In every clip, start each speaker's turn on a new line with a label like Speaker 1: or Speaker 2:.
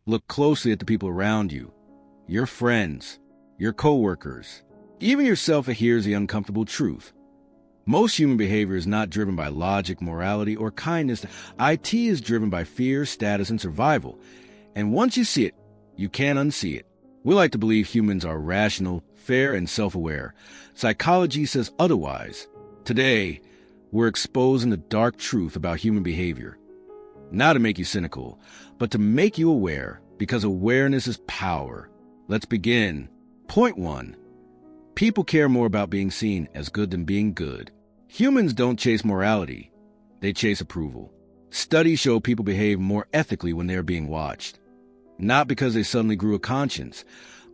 Speaker 1: Look closely at the people around you, your friends, your coworkers. Even yourself hears the uncomfortable truth. Most human behavior is not driven by logic, morality, or kindness. IT is driven by fear, status, and survival. And once you see it, you can't unsee it. We like to believe humans are rational, fair, and self-aware. Psychology says otherwise. Today, we're exposing the dark truth about human behavior. Not to make you cynical, but to make you aware, because awareness is power. Let's begin. Point 1. People care more about being seen as good than being good. Humans don't chase morality. They chase approval. Studies show people behave more ethically when they are being watched. Not because they suddenly grew a conscience,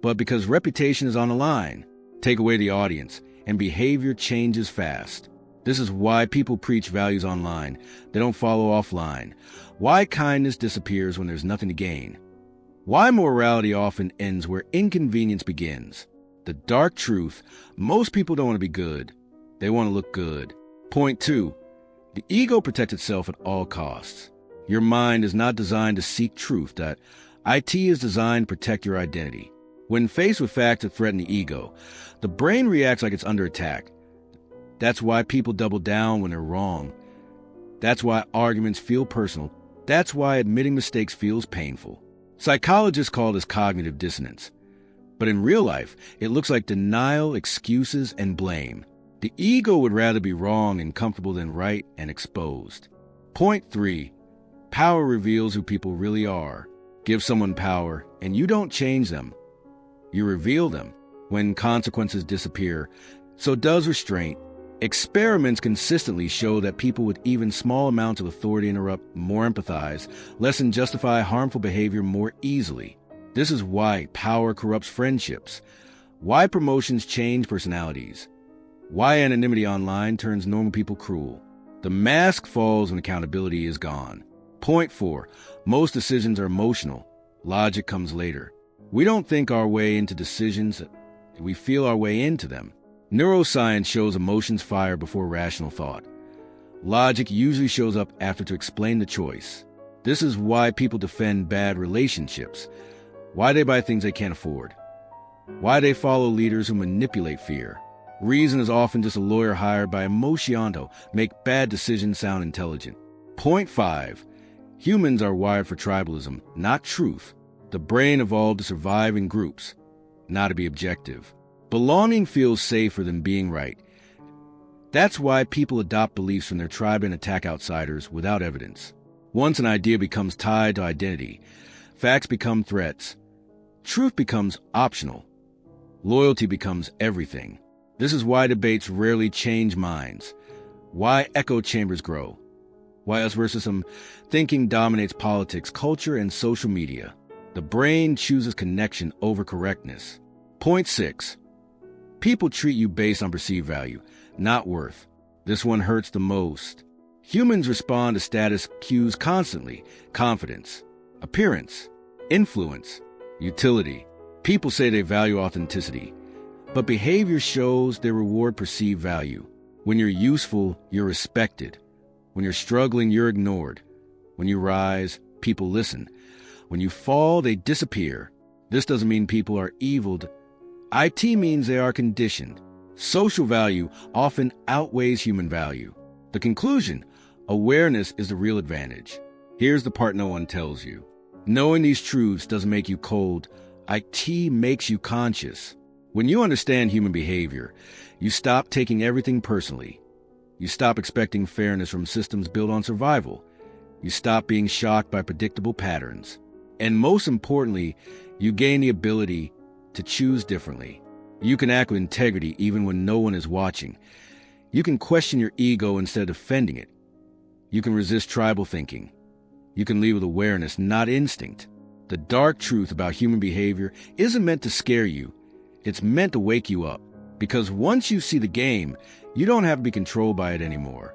Speaker 1: but because reputation is on the line. Take away the audience, and behavior changes fast. This is why people preach values online. They don't follow offline. Why kindness disappears when there's nothing to gain. Why morality often ends where inconvenience begins. The dark truth: most people don't want to be good. They want to look good. Point 2. The ego protects itself at all costs. Your mind is not designed to seek truth. That IT is designed to protect your identity. When faced with facts that threaten the ego, the brain reacts like it's under attack. That's why people double down when they're wrong. That's why arguments feel personal. That's why admitting mistakes feels painful. Psychologists call this cognitive dissonance. But in real life, it looks like denial, excuses, and blame. The ego would rather be wrong and comfortable than right and exposed. Point 3. Power reveals who people really are. Give someone power, and you don't change them. You reveal them. When consequences disappear, so does restraint. Experiments consistently show that people with even small amounts of authority interrupt, more empathize, less and justify harmful behavior more easily. This is why power corrupts friendships, why promotions change personalities, why anonymity online turns normal people cruel. The mask falls when accountability is gone. Point 4. Most decisions are emotional. Logic comes later. We don't think our way into decisions, we feel our way into them. Neuroscience shows emotions fire before rational thought. Logic usually shows up after to explain the choice. This is why people defend bad relationships, why they buy things they can't afford, why they follow leaders who manipulate fear. Reason is often just a lawyer hired by emotionto, make bad decisions sound intelligent. Point 5. Humans are wired for tribalism, not truth. The brain evolved to survive in groups, not to be objective. Belonging feels safer than being right. That's why people adopt beliefs from their tribe and attack outsiders without evidence. Once an idea becomes tied to identity, facts become threats. Truth becomes optional. Loyalty becomes everything. This is why debates rarely change minds. Why echo chambers grow. Why us versus them thinking dominates politics, culture, and social media. The brain chooses connection over correctness. Point 6. People treat you based on perceived value, not worth. This one hurts the most. Humans respond to status cues constantly: confidence, appearance, influence, utility. People say they value authenticity, but behavior shows they reward perceived value. When you're useful, you're respected. When you're struggling, you're ignored. When you rise, people listen. When you fall, they disappear. This doesn't mean people are evil. IT means they are conditioned. Social value often outweighs human value. The conclusion: awareness is the real advantage. Here's the part no one tells you. Knowing these truths doesn't make you cold. IT makes you conscious. When you understand human behavior, you stop taking everything personally. You stop expecting fairness from systems built on survival. You stop being shocked by predictable patterns. And most importantly, you gain the ability to choose differently. You can act with integrity even when no one is watching. You can question your ego instead of defending it. You can resist tribal thinking. You can lead with awareness, not instinct. The dark truth about human behavior isn't meant to scare you. It's meant to wake you up. Because once you see the game, you don't have to be controlled by it anymore.